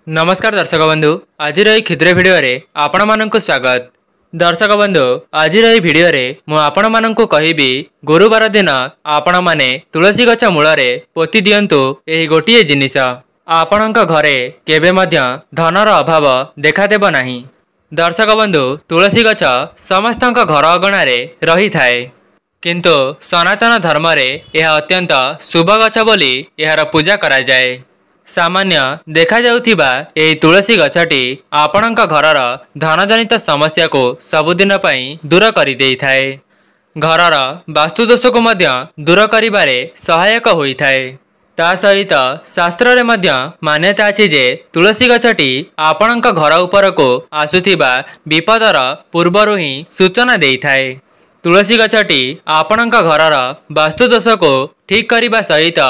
नमस्कार दर्शक बंधु आज क्षुद्र भिडियो आपण मानक स्वागत। दर्शक बंधु आज भिडियो मु आपण मानक कहबी गुरुवार दिन आपण माने तुलसी गछ मूल पोति दियंतु एही गोटिए जिनिस आपणक घरे केबे मध्य धनर अभाव देखादेब नाही। दर्शक बंधु तुलसी गछ समस्तक घर अगणारे रही थाए, किंतु सनातन धर्म रे यह अत्यंत शुभ गछ बोली यार पूजा करा जाए। सामान्य देखा जाउथिबा एही तुलसी गछटी आपणक घरर धनजनित समस्या को सबुदिन पई दूर करि देई थाए। घरर वास्तुदोष को मध्य दूर करिबारे सहायक होई थाए। ता सहित शास्त्र रे मध्य मान्यता अछि जे तुलसी गछटी आपणक घर उपर को आसुथिबा विपदर पूर्वरु ही सूचना देई थाए। तुलसी गछटी आपणक घरर वास्तुदोष को ठीक करिबा सहित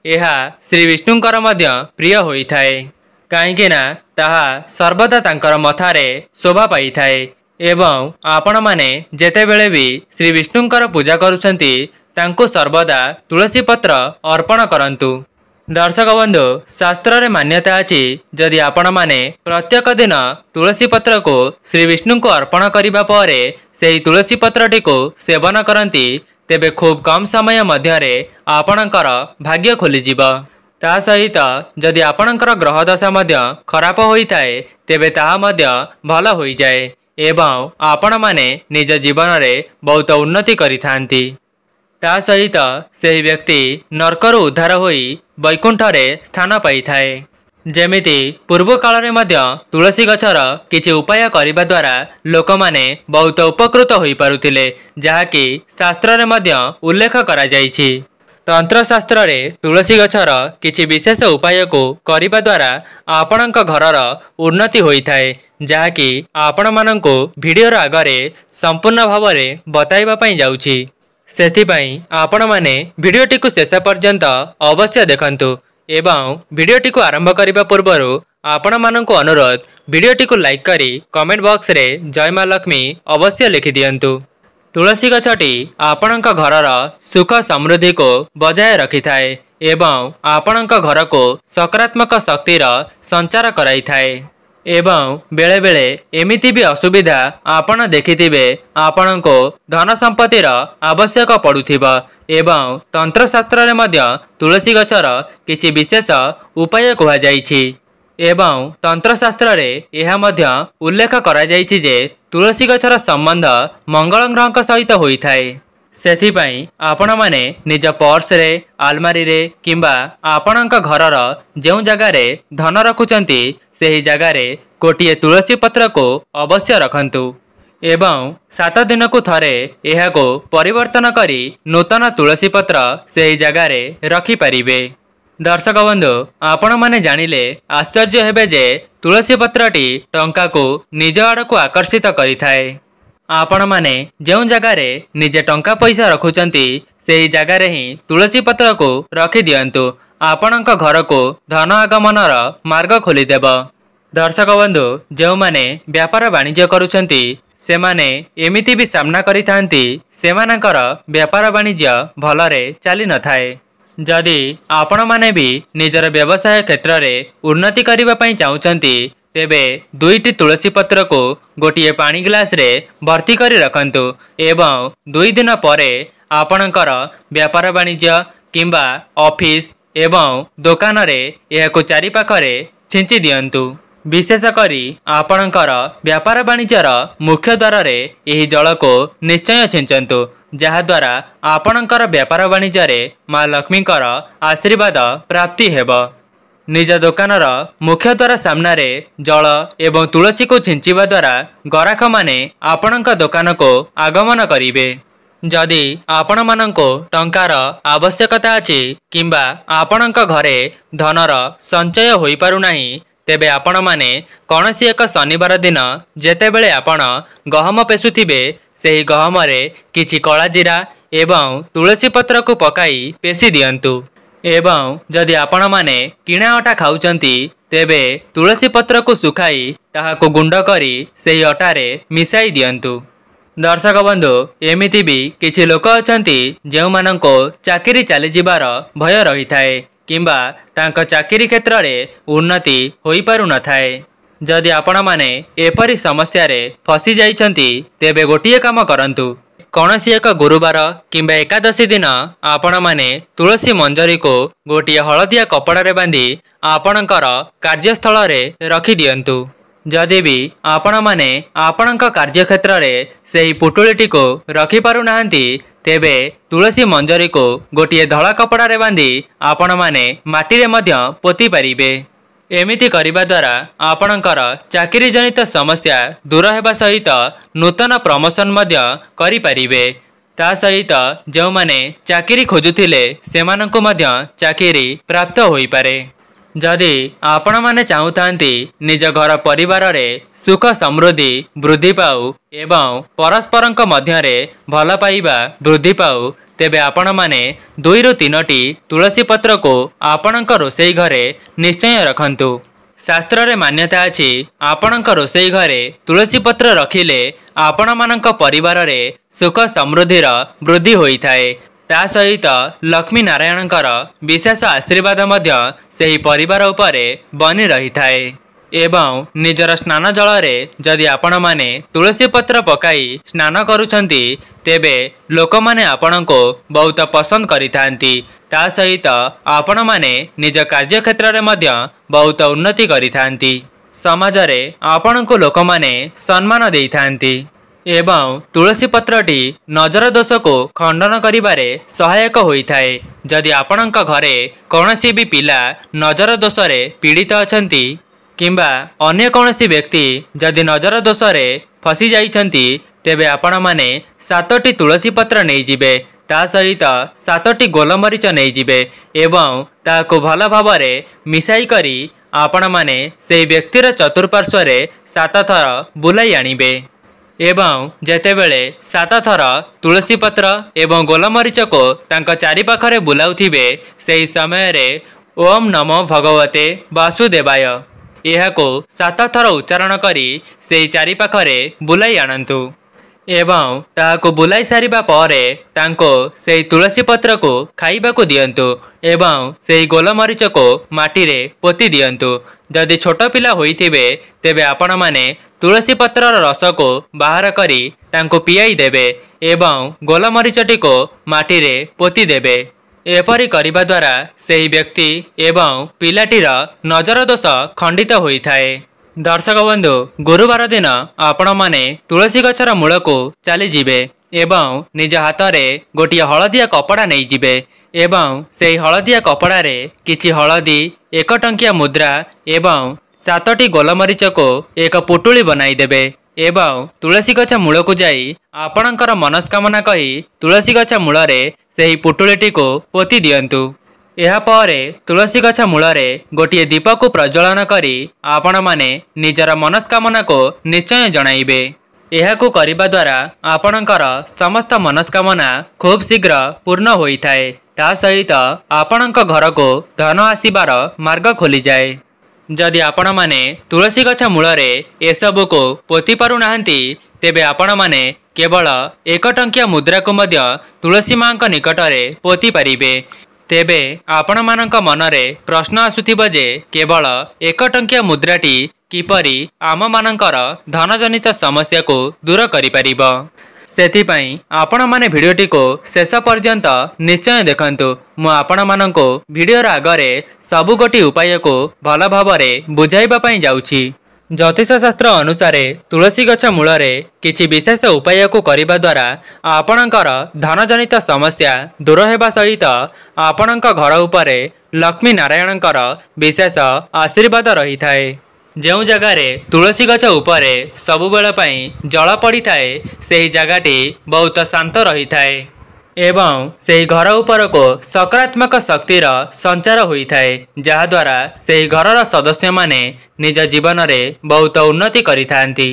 यह श्री विष्णुंकर मध्य प्रिय होई थाए, काहेकि ना ताहा सर्वदा तांकर मथारे शोभा पाई थाए। एवं आपण माने जेते बेले भी श्री विष्णुंकर पूजा करुछंती तांको सर्वदा तुलसी पत्र अर्पण करंतु। दर्शक बंधु शास्त्र रे मान्यता अछि जदि आपण माने प्रत्येक दिन तुलसी पत्र को श्री विष्णु को अर्पण करिबा परे सेही तुलसी पत्रटी को सेवन करंती तेबे खूब कम समय मध्यरे आपणकर भाग्य खोलीजिब। ता सहित जदि आपणकर ग्रह दशा मध्य खराब होई थाए तेबे ताहा मध्य भल होई जाए एवं आपण माने निज जीवन रे बहुत उन्नति करिथांती। ता सहित सेही व्यक्ति नरकरु उद्धार होई वैकुंठ रे स्थान पाई थाए। जेमिति पूर्व काल रे मध्य तुलसी गछर किछि उपाय करिबा द्वारा लोक माने बहुत उपकृत होई पारुथिले, जाहाकि शास्त्र रे मध्य उल्लेख करा जाइछि। तंत्र शास्त्र रे तुलसी गछर किछि विशेष उपाय को करिबा द्वारा आपणक घरर उन्नति होई थाए, जाहाकि आपण माननको भिडियो आगरे संपूर्ण भावरे बताइबा पई जाउछि। सेथिपई आपण माने भिडियोटी को शेष पर्यंत अवश्य देखंतु एवं भिडियोटी को आरंभ करने पूर्व आपण माननको अनुरोध भिडियोटी को लाइक करी कमेंट बॉक्स रे जय मां लक्ष्मी अवश्य लिखि दियंतु। तुलसी गछटी आपणक घरर सुख समृद्धि को बजाय रखि थाए एवं आपणक घर को सकारात्मक शक्तिर संचार कराई थाए। एवं बेले बेले एमिति भी असुविधा आपण देखिथिबे आपणको धन संपत्तिर आवश्यक पड़ुथिबा एवं तंत्र शास्त्र रे मध्य तुलसी गछर किछि विशेष उपाय कहा जाइछि एवं तंत्र शास्त्र रे यह मध्य उल्लेख करा जाइछि जे तुलसी गछर संबंध मंगल ग्रह सहित होई थाए। सेथिपई आपण माने निज पर्स रे आलमारी रे किंबा आपणक घरर जेउ जगह रे धन रखुचंती सेही जगह रे गोटिए तुलसी पत्र को अवश्य रखंतु एवं 7 दिन को थरे यह को परिवर्तन करी नूतन तुलसी पत्र सेही जगह रे रखि परिबे। दर्शक बंधु आपण माने जानिले आश्चर्य हेबे जे तुलसी पत्रटी टंका को निज आड़ को आकर्षित करि थाए। आपण माने जेउ जगह रे निजे टंका पैसा रखुचंती सेही जगह रे ही तुलसी पत्र को रखि दियंतु, आपणक घर को धन आगमनर मार्ग खोली देब। दर्शक बंधु जो माने व्यापार वाणिज्य करुचंती सेमाने एमिति भी सामना करिथांती सेमानकर व्यापार वाणिज्य भलरे चली न थाए। जदि आपण माने भी निजर व्यवसाय क्षेत्र रे उन्नति करिबा पई चाहुचंती तेबे 2टी तुलसी पत्र को गोटिए पानी ग्लास रे भर्ती करी रखंतु एवं 2 दिन परे आपणकर व्यापार वाणिज्य किंबा ऑफिस एवं दुकान रे यह चारि पाखरे छिंची दियंतु। विशेष करी आपणकर व्यापार वाणिज्यर मुख्य द्वार रे एही जल को निश्चय छिंचंतु, जहा द्वारा आपणकर व्यापार वाणिज्य रे मां लक्ष्मीकर आशीर्वाद प्राप्ति हेब। निज दुकानर मुख्य द्वार सामना रे जल एवं तुलसी को छिंचिबा द्वारा ग्राहक माने आपणक दुकान को आगमन करिवे। जदि आपण माननको टंकार आवश्यकता अछि किंबा आपणक घरे धनर संचय होई पारु नाही तेबे आपण माने कौनसी एक शनिवार दिन जेतेबेले आपण गहम पेसुथिबे सेही गहम रे किछि कला जीरा एवं तुलसी पत्र को पकाई पेसी दियंतु एवं जदि आपण माने किणा अटा खाउचंती तेबे तुलसी पत्र को सुखाई ताहाको गुंड करी सेही अटा रे मिसाई दियंतु। दर्शक बंधु एमिति भी किछि लोक अछंती जेउ माननको चाकरी चली जिबार भय रही थाए किंबा तांको चाकरी क्षेत्र में उन्नति होई पारु न थाए। जदि आपण माने एपरी समस्या रे फसी जाइछंती तेबे गोटिए काम करंतु। कौनसी एक गुरुवार किंबा एकादशी दिन आपण माने तुलसी मंजरी को गोटिए हलदिया कपड़ा रे बांधी आपणकर कार्यस्थल रे रखी दियंतु। जदि भी आपण माने आपणक कार्यक्षेत्र रे सेही पुटुळीटी को रखी पारु नाहंती तेबे तुलसी मंजरी को गोटिए धला कपड़ा रे बांधी आपण माने माटी रे मध्य पोती पारिबे। एमिति करिबा द्वारा आपणकर चाकरी जनित समस्या दूर हेबा सहित नूतन प्रमोशन मध्य करि पारिबे। ता सहित जो माने चाकरी खोजुथिले सेमानंकु मध्य चाकरी प्राप्त होई पारे। जदि आपण माने चाहुतांती निज घर परिवार रे सुख समृद्धि वृद्धि पाऊ एवं परस्परंक मध्य रे भल पाइबा वृद्धि पाऊ तेबे आपण माने 2 ରୁ 3टी तुलसी पत्र को आपणक रोषेई घरे निश्चय रखंतु। शास्त्र रे मान्यता अछि आपणक रोषेई घरे तुलसी पत्र रखिले आपण मानक परिवार रे सुख समृद्धिर वृद्धि होई थाए। ता सहित लक्ष्मी नारायणकर विशेष आशीर्वाद मध्य सेही परिवार उपरे बनी रही थाए। एवं निजर स्नान जल रे जदि आपण माने तुलसी पत्र पकाई स्नान करुछंती तेबे लोक माने आपण को बहुत पसंद करिथांती। ता सहित आपण माने निज कार्य क्षेत्र रे मध्य बहुत उन्नति करिथांती। समाज रे आपण को लोक माने सम्मान देइथांती। एवं तुलसी पत्रटी नजर दोष को खंडन करिबारे सहायक होई थाए। जदि आपणक घरे कौनसी भी पिला नजर दोष रे पीड़ित अछंती किंबा अन्य कौनसी व्यक्ति जदि नजर दोष रे फसी जाइछंती तेबे आपण माने 7टी तुलसी पत्र नहीं जिबे। ता सहित 7टी गोलमरीच नहीं जिबे एवं ताको भल भाव रे मिसाई करी आपण माने से व्यक्तिर चतुर्पार्श्व रे 7 थर बुलाई आनिबे। एवं जेतेबेले 7 थर तुलसी पत्र एवं गोलमरीच को तांका चारि पाखरे बुलाउथिबे सेही समय रे ओम नमो भगवते वासुदेवाय यहाको 7 थर उच्चारण करी से चारि पाखरे बुलाई आनंतु। एवं ताको बुलाई सारिबा परे तांको से तुलसी पत्र को खाइबा को दियंतु एवं से गोलमरीच को माटी रे पोती दियंतु। जदि छोट पिला होइथिबे तेबे आपण माने तुलसी पत्रर रस को बाहर करी तांको पियाई देबे एवं गोलमरीचटी को माटी रे पोती देबे। एपरी करिबा द्वारा सेही व्यक्ति एवं पिलाटीर नजर दोष खंडित होई थाए। दर्शक बंधु गुरुवार दिन आपण माने तुलसी गछर मूल को चली जिबे एवं निज हाथ रे गोटिए हलदिया कपड़ा नहीं जिबे एवं सेही हलदिया कपड़ा रे किछि हलदी 1 टंकिया मुद्रा एवं 7टी गोलमरीच को एक पुटुली बनाई देबे एवं तुलसी गछ मूल को जाई आपणकर मनस्कामना कही तुलसी गछ मूल रे सेही पुटुलीटी को पोती दियंतु। एहा परे तुलसी गछ मूल रे गोटिए दीप को प्रज्वलन करी आपण माने निजर मनस्कामना को निश्चय जणाइबे। एहाकु करिबा द्वारा आपणकर समस्त मनस्कामना खूब शीघ्र पूर्ण होई थाए। ता सहित आपणक घर को धन आसीबार मार्ग खोली जाए। जदि आपण माने तुलसी गछ मूल रे एसबु को पोती पारु नाहंती तेबे आपण माने केवल 1 टंकिया मुद्रा को मध्य तुलसी मां निकट रे पोती पारिबे। तेबे आपण मानक मन रे प्रश्न आसुथिबो जे केवल 1 टंकिया मुद्राटी किपरि आम मानकर धनजनित समस्या को दूर करि परिबो। सेथिपाई आपण माने भिडियोटी को शेष पर्यंत निश्चय देखंतु। मु आपण माननको भिडियोर आगरे सबु गोटी उपाय को भल भाव रे बुझाइबा पई जाउछि। ज्योतिष शास्त्र अनुसार तुलसी गछ मूल रे किछि विशेष उपाय को करिबा द्वारा आपणकर धनजनित समस्या दूर हेबा सहित आपणक घर उपरे लक्ष्मी नारायणकर विशेष आशीर्वाद रही थाए। जो जगार तुलसी गछ उपरे सबुबेल पई जल पड़ी थाए सेही जगाटी बहुत शांत रही थाए एवं सेही घर उपर को सकारात्मक शक्तिर संचार होई थाए जहाद्वारा सेही घरर सदस्य माने निज जीवन रे बहुत उन्नति करिथांती।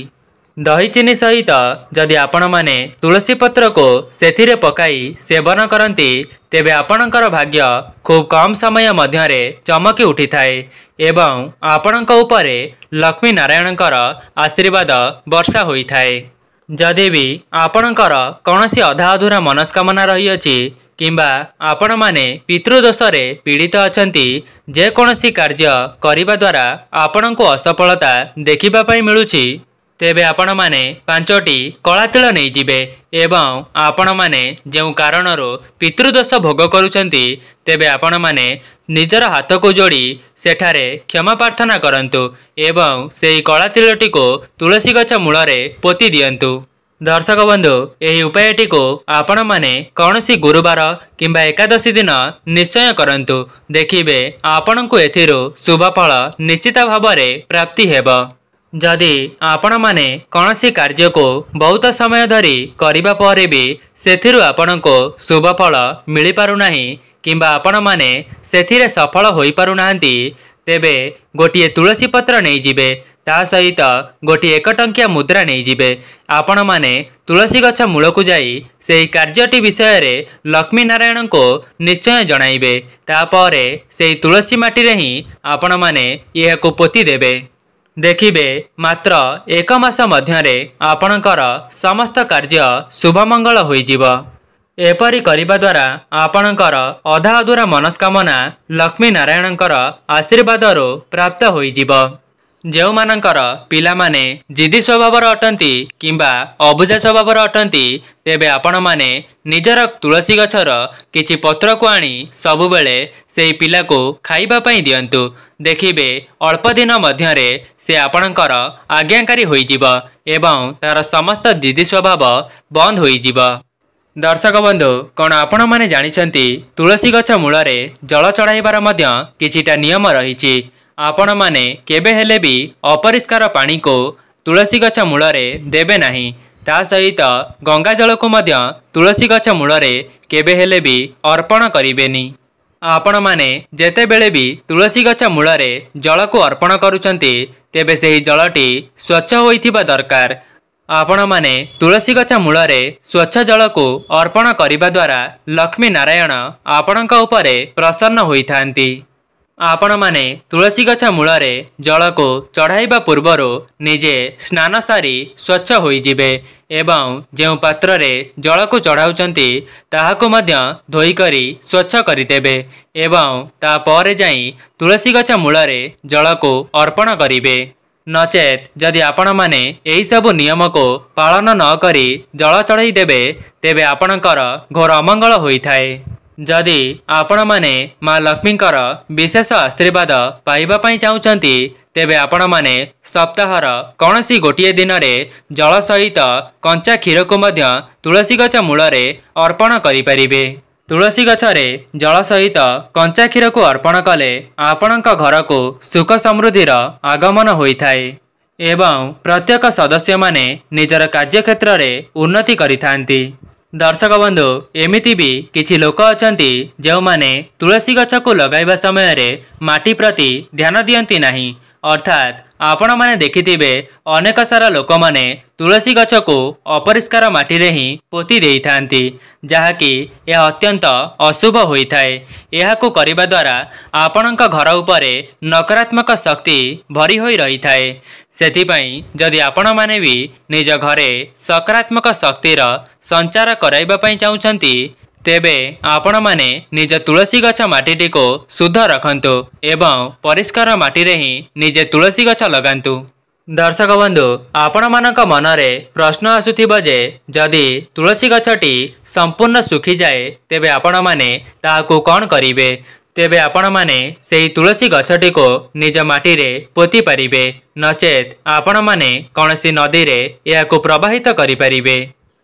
दही चीनी सहित जदि आपण माने तुलसी पत्र को सेथिरे पकाई सेवन करती तेबे आपणकर भाग्य खूब कम समय मध्यरे चमकी उठी थाए एवं आपणक उपरे लक्ष्मी नारायणकर आशीर्वाद वर्षा होई थाए। जदि भी आपणकर कौनसी अधा अधूरा मनस्कामना रही अछि किंबा आपण माने पितृदोषरे पीड़ित अछंती जेकोसी कार्य करिबा द्वारा आपणको असफलता देखिबा पई मिलुछि तेबे आपण माने 5टी कलातिल नहीं जिबे एवं आपण माने जेउ कारणरो पितृदोष भोग करूछंती तेबे आपण माने निजर हाथ को जोड़ी सेठारे क्षमा प्रार्थना करंतु एवं सेही कलातिलटी को तुलसी गछ मूलरे पोती दियंतु। दर्शक बंधु यही उपायटी को आपण माने कौनसी गुरुवार किंबा एकादशी दिन निश्चय करंतु देखिबे आपणको एथिरो शुभफल निश्चित भावरे प्राप्ति हेबो। जदि आपण माने कौनसी कार्य को बहुत समय धरी करिबा परे भी सेथिरु आपणको शुभफल मिली पारु नाही किंबा आपण माने सेथिरे सफल होई पारु नाहंती तेबे गोटिए तुलसी पत्र नहीं जिबे ता सहित गोटे 1 टंकिया मुद्रा नहीं जिबे आपण माने तुलसी गछ मूल को जाई सेही कार्यटी विषय रे लक्ष्मी नारायण को निश्चय जणाइबे तापरे सेही तुलसी माटी रे ही आपण माने यह को पोती देबे देखिबे मात्र 1 मास मध्यरे आपणकर समस्त कार्य शुभ मंगल होई जिवो। एपरी करिबा द्वारा आपणकर अधा अधूरा मनस्कामना लक्ष्मी नारायणकर आशीर्वादरो प्राप्त होई जिवो। जेउ मानकर पिला माने जिदी स्वभावर अटंती किंबा अबुझा स्वभावर अटंती तेबे आपण माने निजर तुलसी गछर किछि पत्र को आनी सबु बेले सेही पिला को खाइबा पई दियंतु देखिबे अल्प दिन मध्यरे से आपणकर आज्ञाकारी होई जिवो एवं तार समस्त जिदी स्वभाव बंद होई जिवो। दर्शक बंधु कौन आपण माने जानिछंती तुलसी गछ मूलरे जल चढ़ाइबार मध्य किछिटा नियम रहिछि आपण माने केबे हेले भी अपरिष्कार पानी को तुलसी गछ मूलरे देबे नाही ता सहित गंगा जल को मध्य तुलसी गछ मूलरे केबे हेले भी अर्पण करिबेनी। आपण माने जेते बेले भी तुलसी गछ मूलरे जल को अर्पण करूचंती तेबे सेही जलटी स्वच्छ होइथिबा दरकार। आपण माने तुलसी गछ मूलरे स्वच्छ जल को अर्पण करिबा द्वारा लक्ष्मी नारायण आपणक उपरे प्रसन्न होइथांती। आपण माने तुलसी गछ मूलरे जल को चढ़ाइबा पूर्वरो निजे स्नान सारी स्वच्छ होई जिबे एवं जेउ पात्र रे जल को चढ़ाउचंती ताहाको मध्य धोई करी स्वच्छ करिदेबे एवं ता परे जाई तुलसी गछ मूलरे जल को अर्पण करिबे। नचेत जदि आपण माने एही सब नियम को पालन न करी जल चढ़ाई देबे तेबे आपणकर घोर अमंगल होइथाए। जदि आपण माने माँ लक्ष्मीकर विशेष आशीर्वाद पाइबा पई चाहुचंती तेबे आपण माने सप्ताहर कौनसी गोटिए दिन रे जल सहित कंचा क्षीर को मध्य तुलसी गछ मूलरे अर्पण करि परिबे। तुलसी गछरे जल सहित कंचा क्षीर को अर्पण कले आपणक घर को सुख समृद्धिर आगमन होइथाए एवं प्रत्येक सदस्य माने निजर कार्यक्षेत्र रे उन्नति करिथांती। दर्शक बंधु एमिति भी किछि लोक अछंती जेउ माने तुलसी गछ को लगाइबा समय रे माटी प्रति ध्यान दियंती नाही अर्थात आपण माने देखिथिबे अनेक सारा लोक माने तुलसी गछ को अपरिष्कार माटी रे ही पोती देइथांती जहाँकि यह अत्यंत अशुभ होइथाए। एहाको करिबा द्वारा आपणक घर उपरे नकारात्मक शक्ति भरी होई रहिथाए। सेथिपई जदि आपण माने भी निज घरे सकारात्मक शक्तिर संचार कराइबा पई चाहुचंती तेबे आपण माने निज तुलसी गछ माटीटी को शुद्ध रखंतु एवं परिष्कार माटी रे ही निजे तुलसी गछ लगांतु। दर्शक बंधु आपण मानक मनरे प्रश्न आसुथिबो जे जदि तुलसी गछटी संपूर्ण सुखी जाए तेबे आपण माने ताहाकु कोन करिवे तेबे आपण माने सेही तुलसी गछटी को निज माटी रे पोती परिबे नचेत आपण माने कोनसी नदी रे याकु प्रवाहित करि परिबे।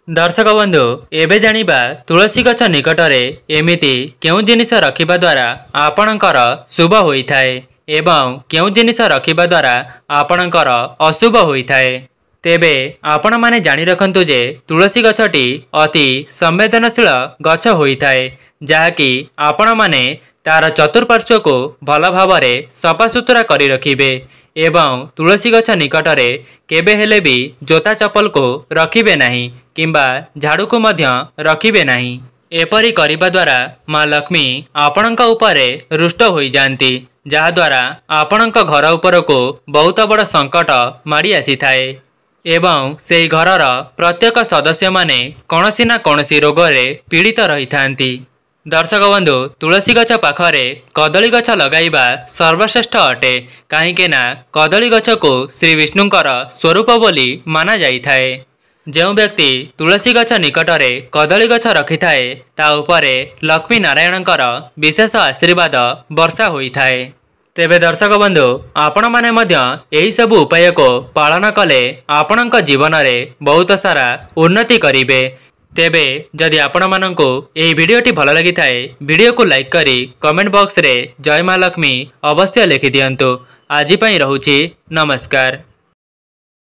दर्शक बंधु एबे जानिबा तुलसी गछ निकटरे एमिति केउ जिनिस रखिबा द्वारा आपणकर शुभ होइथाए एवं केउ जिनिस रखिबा द्वारा आपणकर अशुभ होइथाए। तेबे आपण माने जानि रखंतु जे तुलसी गछटी अति संवेदनशील गछ होइथाए जहाँकि आपण माने तार चतुर्पार्श्व को भल भावरे सफा सुतरा करी रखिबे एवं तुलसी गछ निकटरे केबे हेले भी जोता चप्पल को रखिबे नाही किंबा झाड़ू को मध्य रखिबे नाही। एपरी करिबा द्वारा माँ लक्ष्मी आपणक उपरे रुष्ट होई जांती जहा द्वारा आपणक घर उपर को बहुत बड़ संकट माड़ी आसी थाए एवं सेही घरर प्रत्येक सदस्य माने कौनसी ना कौनसी रोग रे पीड़ित रही थांती। दर्शक बंधु तुलसी गछ पाखरे कदली गछ लगाइबा सर्वश्रेष्ठ अटे कहीं कदली गछ को श्री विष्णुंकर स्वरूप बोली माना जाइथाए। जो व्यक्ति तुलसी गछ निकटरे कदली गछ रखिथाए ता उपरे लक्ष्मी नारायणकर विशेष आशीर्वाद वर्षा होइथाए। तेबे दर्शक बंधु आपण माने मध्य एही सब उपाय को पालन कले आपणक जीवन रे बहुत सारा उन्नति करिवे। तेबे जदि आपण मानंको एही वीडियोटी भल लगी थाए वीडियो को लाइक करी कमेंट बॉक्स रे जय मां लक्ष्मी अवश्य लिखि दियंतु। आजि पई रहुछि नमस्कार।